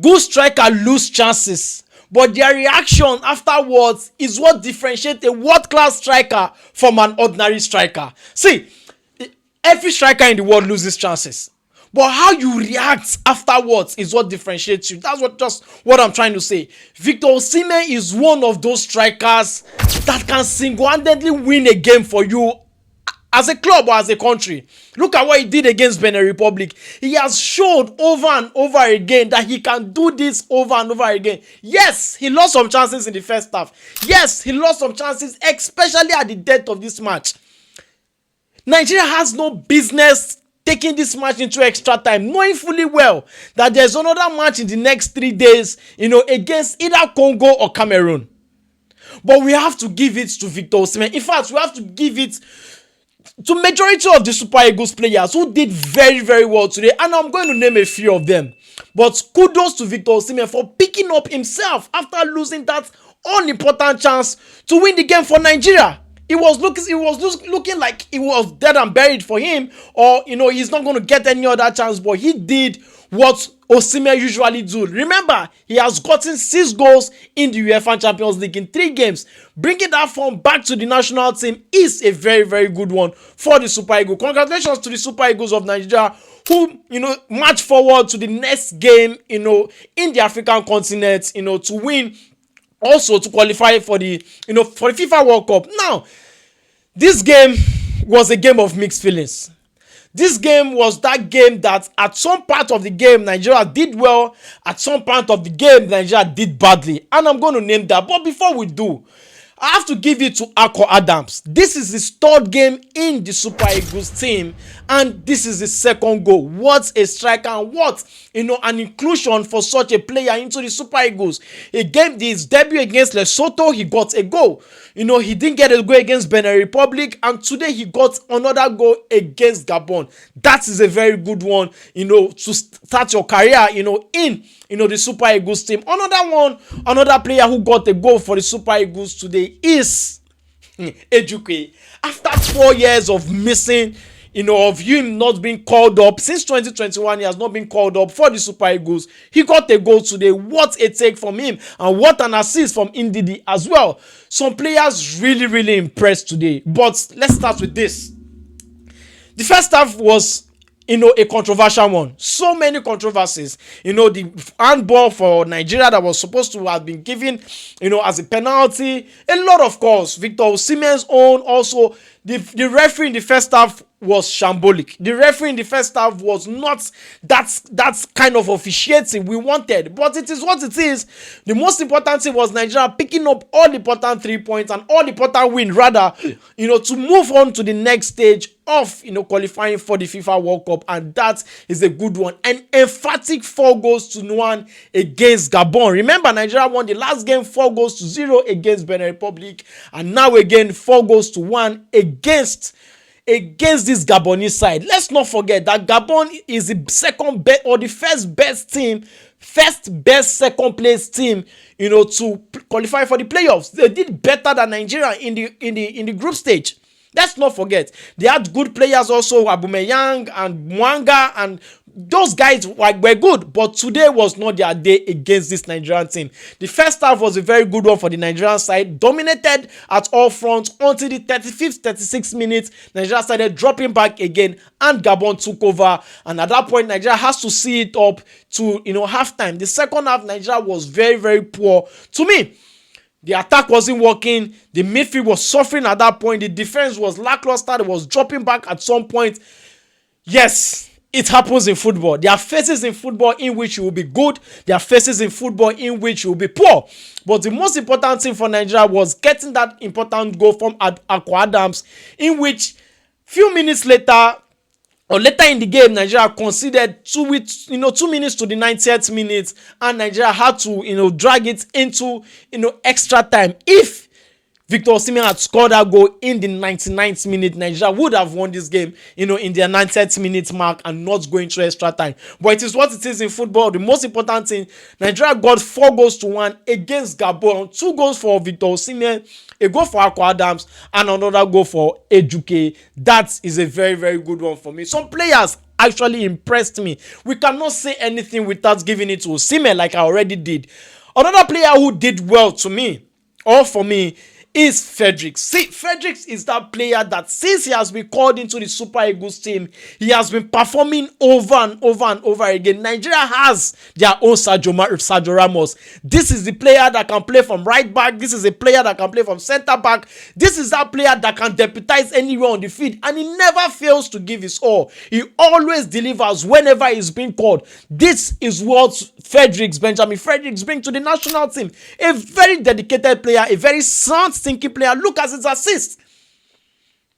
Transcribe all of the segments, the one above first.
Good striker lose chances, but their reaction afterwards is what differentiates a world-class striker from an ordinary striker. See, every striker in the world loses chances, but how you react afterwards is what differentiates you. That's what I'm trying to say. Victor Osimhen is one of those strikers that can single-handedly win a game for you as a club or as a country. Look at what he did against Benin Republic. He has showed over and over again that he can do this over and over again. Yes, he lost some chances in the first half. Yes, he lost some chances, especially at the death of this match. Nigeria has no business taking this match into extra time, knowing fully well that there's another match in the next 3 days, against either Congo or Cameroon. But we have to give it to Victor Osimhen. In fact, we have to give it to majority of the Super Eagles players who did very, very well today, and I'm going to name a few of them. But kudos to Victor Osimhen for picking up himself after losing that all-important chance to win the game for Nigeria. It was looking like it was dead and buried for him, or he's not going to get any other chance. But he did what Osimhen usually do. Remember, he has gotten 6 goals in the UEFA Champions League in 3 games. Bringing that form back to the national team is a very, very good one for the Super Eagles. Congratulations to the Super Eagles of Nigeria, who march forward to the next game in the African continent, to win, also to qualify for the for the FIFA World Cup. Now, this game was a game of mixed feelings. This game was that game that at some part of the game Nigeria did well, at some part of the game Nigeria did badly, and I'm going to name that. But before we do, I have to give it to Akor Adams. This is his 3rd game in the Super Eagles team, and this is his 2nd goal. What a striker, and what an inclusion for such a player into the Super Eagles. His debut against Lesotho, he got a goal. He didn't get a goal against Benin Republic, and today he got another goal against Gabon. That is a very good one, to start your career, in the Super Eagles team. Another player who got a goal for the Super Eagles today is Ejuke. After 4 years of missing, of him not being called up since 2021, he has not been called up for the Super Eagles. He got a goal today. What a take from him, and what an assist from Ndidi as well. Some players really, really impressed today. But let's start with this. The first half was a controversial one. So many controversies. The handball for Nigeria that was supposed to have been given, as a penalty. A lot, of course. Victor Osimhen's own. Also, the referee in the first half was shambolic. The referee in the first half was not that kind of officiating we wanted. But it is what it is. The most important thing was Nigeria picking up all the important 3 points and all the important win, rather, to move on to the next stage of qualifying for the FIFA World Cup, and that is a good one. An emphatic 4-1 against Gabon. Remember, Nigeria won the last game 4-0 against Benin Republic, and now again 4-1 against this Gabonese side. Let's not forget that Gabon is the second best or the first best second place team, to qualify for the playoffs. They did better than Nigeria in the group stage. Let's not forget, they had good players also, Aubameyang and Mwanga, and those guys were good, but today was not their day against this Nigerian team. The first half was a very good one for the Nigerian side, dominated at all fronts until the 35th, 36th minute. Nigeria started dropping back again, and Gabon took over, and at that point, Nigeria has to see it up to halftime. The second half, Nigeria was very, very poor. To me, the attack wasn't working. The midfield was suffering at that point. The defense was lackluster. It was dropping back at some point. Yes, it happens in football. There are phases in football in which you will be good. There are phases in football in which you will be poor. But the most important thing for Nigeria was getting that important goal from Akor Adams, in which few minutes later, or later in the game, Nigeria conceded 2 minutes to the 90th minute, and Nigeria had to, drag it into, extra time. If Victor Osimhen had scored that goal in the 99th minute, Nigeria would have won this game, in their 90th minute mark and not going to extra time. But it is what it is in football. The most important thing, Nigeria got 4-1 against Gabon. 2 goals for Victor Osimhen, a goal for Akor Adams, and another goal for Ejuke. That is a very, very good one for me. Some players actually impressed me. We cannot say anything without giving it to Osimhen, like I already did. Another player who did well to me, or for me, is Fredericks. See, Fredericks is that player that since he has been called into the Super Eagles team, he has been performing over and over and over again. Nigeria has their own Sergio Ramos. This is the player that can play from right back. This is a player that can play from center back. This is that player that can deputize anywhere on the field, and he never fails to give his all. He always delivers whenever he's being called. This is what Benjamin Fredericks brings to the national team. A very dedicated player, a very sound thinking player. Look at his assists.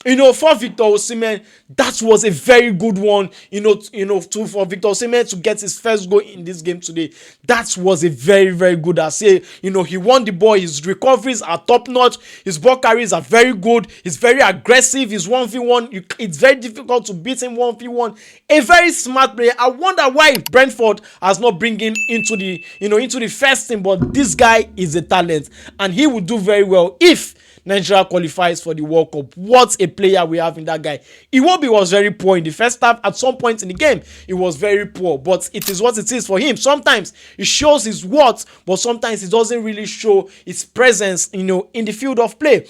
For Victor Osimhen, that was a very good one. For Victor Osimhen to get his first goal in this game today, that was a very, very good assist. He won the ball. His recoveries are top notch. His ball carries are very good. He's very aggressive. He's 1v1. It's very difficult to beat him 1v1. A very smart player. I wonder why Brentford has not bring him into the first team, but this guy is a talent, and he will do very well if Nigeria qualifies for the World Cup. What a player we have in that guy. Iwobi was very poor in the first half. At some point in the game, he was very poor, but it is what it is for him. Sometimes he shows his worth, but sometimes he doesn't really show his presence, in the field of play.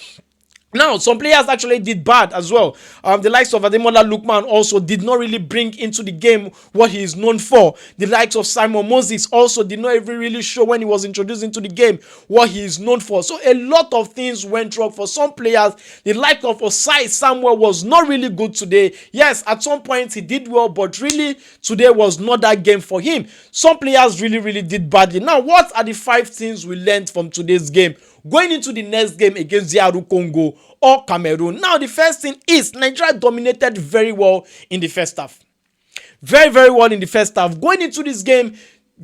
Now, some players actually did bad as well. The likes of Ademola Lookman also did not really bring into the game what he is known for. The likes of Simon Moses also did not even really show when he was introduced into the game what he is known for. So a lot of things went wrong for some players. The like of Osai Samuel was not really good today. Yes, at some point he did well, but really today was not that game for him. Some players really, really did badly. Now, what are the 5 things we learned from today's game going into the next game against DR Congo or Cameroon? Now, the first thing is Nigeria dominated very well in the first half. Very, very well in the first half. Going into this game,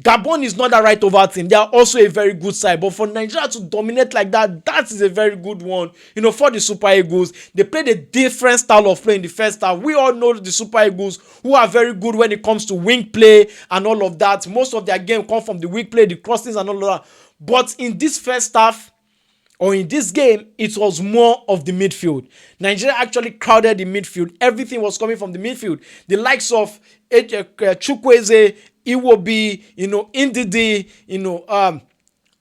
Gabon is not a right over team. They are also a very good side. But for Nigeria to dominate like that, that is a very good one. For the Super Eagles, they played a different style of play in the first half. We all know the Super Eagles, who are very good when it comes to wing play and all of that. Most of their game come from the wing play, the crosses and all of that. But in this first half, or in this game, it was more of the midfield. Nigeria actually crowded the midfield. Everything was coming from the midfield. The likes of Chukwueze, Iwobi, Ndidi,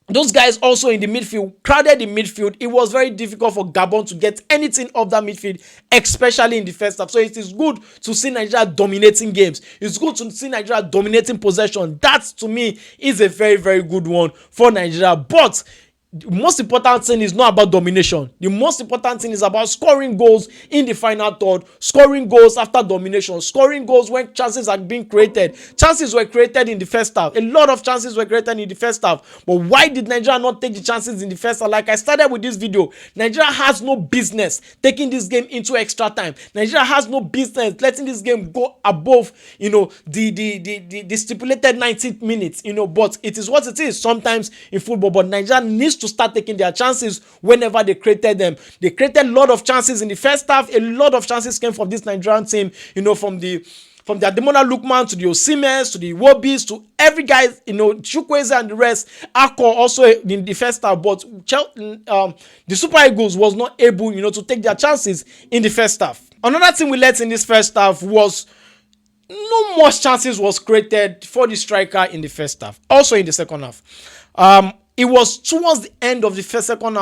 those guys also in the midfield, crowded the midfield. It was very difficult for Gabon to get anything off that midfield, especially in the first half. So it is good to see Nigeria dominating games. It's good to see Nigeria dominating possession. That, to me, is a very, very good one for Nigeria. But the most important thing is not about domination. The most important thing is about scoring goals in the final third, scoring goals after domination, scoring goals when chances are being created. Chances were created in the first half. A lot of chances were created in the first half. But why did Nigeria not take the chances in the first half? Like I started with this video, Nigeria has no business taking this game into extra time. Nigeria has no business letting this game go above, the stipulated 90 minutes, but it is what it is sometimes in football. But Nigeria needs to start taking their chances whenever they created them. They created a lot of chances in the first half. A lot of chances came from this Nigerian team, from the Ademola Lookman to the Osimhen to the Wobis to every guy, Chukwueze and the rest. Akor also in the first half, but the Super Eagles was not able, to take their chances in the first half. Another thing we learned in this first half was no much chances was created for the striker in the first half. Also in the second half. It was towards the end of the second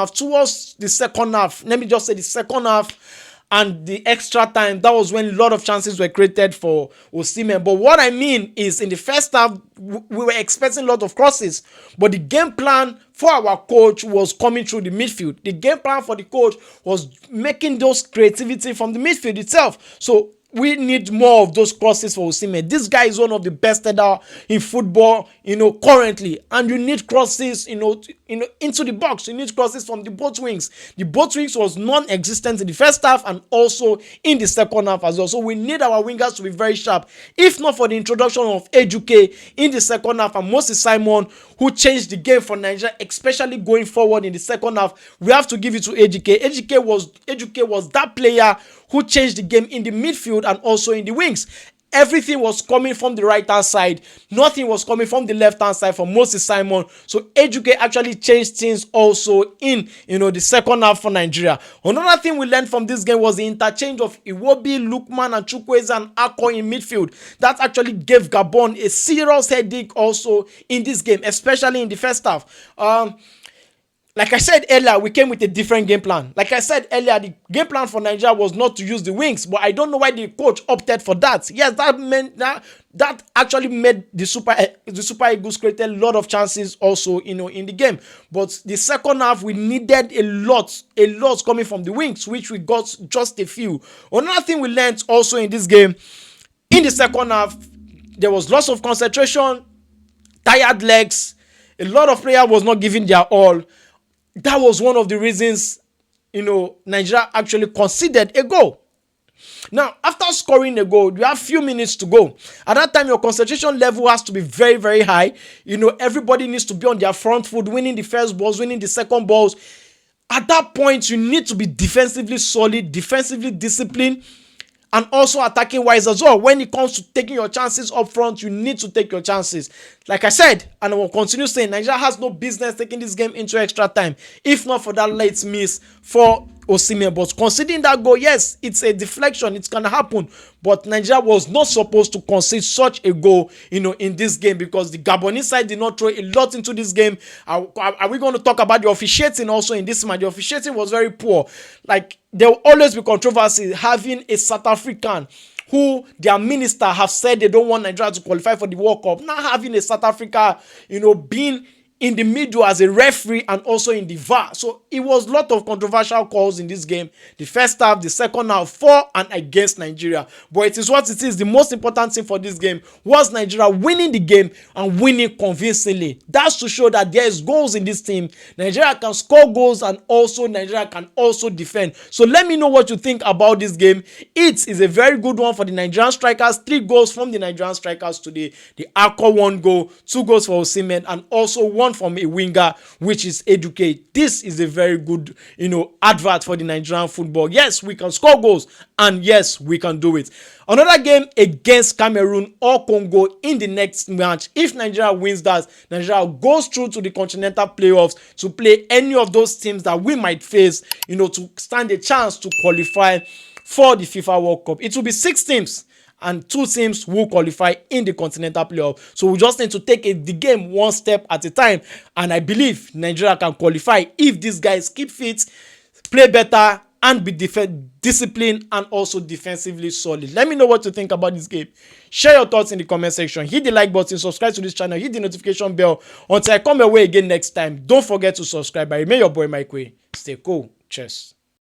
half, let me just say the second half and the extra time, that was when a lot of chances were created for Osimhen. But what I mean is, in the first half, we were expecting a lot of crosses, but the game plan for our coach was coming through the midfield. The game plan for the coach was making those creativity from the midfield itself. So we need more of those crosses for Osimhen. This guy is one of the best header in football, currently. And you need crosses, into the box. You need crosses from the both wings. The both wings was non-existent in the first half and also in the second half as well. So we need our wingers to be very sharp. If not for the introduction of Ejuke in the second half and Moses Simon, who changed the game for Nigeria, especially going forward in the second half, we have to give it to Ejuke. Ejuke was that player who changed the game in the midfield and also in the wings. Everything was coming from the right hand side. Nothing was coming from the left hand side for Moses Simon. So Ejuke actually changed things also in the second half for Nigeria. Another thing we learned from this game was the interchange of Iwobi, Lookman, and Chukwueze and Akor in midfield. That actually gave Gabon a serious headache also in this game, especially in the first half. Like I said earlier, we came with a different game plan. Like I said earlier, the game plan for Nigeria was not to use the wings, but I don't know why the coach opted for that. Yes, that meant that actually made the Super Eagles created a lot of chances also, in the game. But the second half, we needed a lot coming from the wings, which we got just a few. Another thing we learned also in this game, in the second half, there was lots of concentration, tired legs. A lot of players was not giving their all. That was one of the reasons, Nigeria actually conceded a goal. Now, after scoring a goal, you have few minutes to go. At that time, your concentration level has to be very, very high. Everybody needs to be on their front foot, winning the first balls, winning the second balls. At that point, you need to be defensively solid, defensively disciplined, and also attacking wise as well. When it comes to taking your chances up front, you need to take your chances. Like I said, and I will continue saying, Nigeria has no business taking this game into extra time, if not for that late miss for Osimhen. But considering that goal, yes, it's a deflection, it's gonna happen. But Nigeria was not supposed to concede such a goal, in this game, because the Gabonese side did not throw a lot into this game. Are we going to talk about the officiating also in this match? The officiating was very poor. Like, there will always be controversy having a South African who their minister have said they don't want Nigeria to qualify for the World Cup. Now having a South Africa, being in the middle as a referee and also in the VAR. So it was a lot of controversial calls in this game. The first half, the second half, for and against Nigeria. But it is what it is. The most important thing for this game was Nigeria winning the game and winning convincingly. That's to show that there is goals in this team. Nigeria can score goals and also Nigeria can also defend. So let me know what you think about this game. It is a very good one for the Nigerian strikers. 3 goals from the Nigerian strikers today. The Akor 1 goal, 2 goals for Osimhen, and also 1 from a winger, which is Ejuke. This is a very good, advert for the Nigerian football. Yes, we can score goals, and yes, we can do it. Another game against Cameroon or Congo in the next match. If Nigeria wins that, Nigeria goes through to the continental playoffs to play any of those teams that we might face, to stand a chance to qualify for the FIFA World Cup. It will be 6 teams. And 2 teams will qualify in the continental playoff. So we just need to take the game one step at a time. And I believe Nigeria can qualify if these guys keep fit, play better, and be disciplined and also defensively solid. Let me know what you think about this game. Share your thoughts in the comment section. Hit the like button, subscribe to this channel, hit the notification bell. Until I come your way again next time, don't forget to subscribe. I remain your boy Mike Way. Stay cool. Cheers.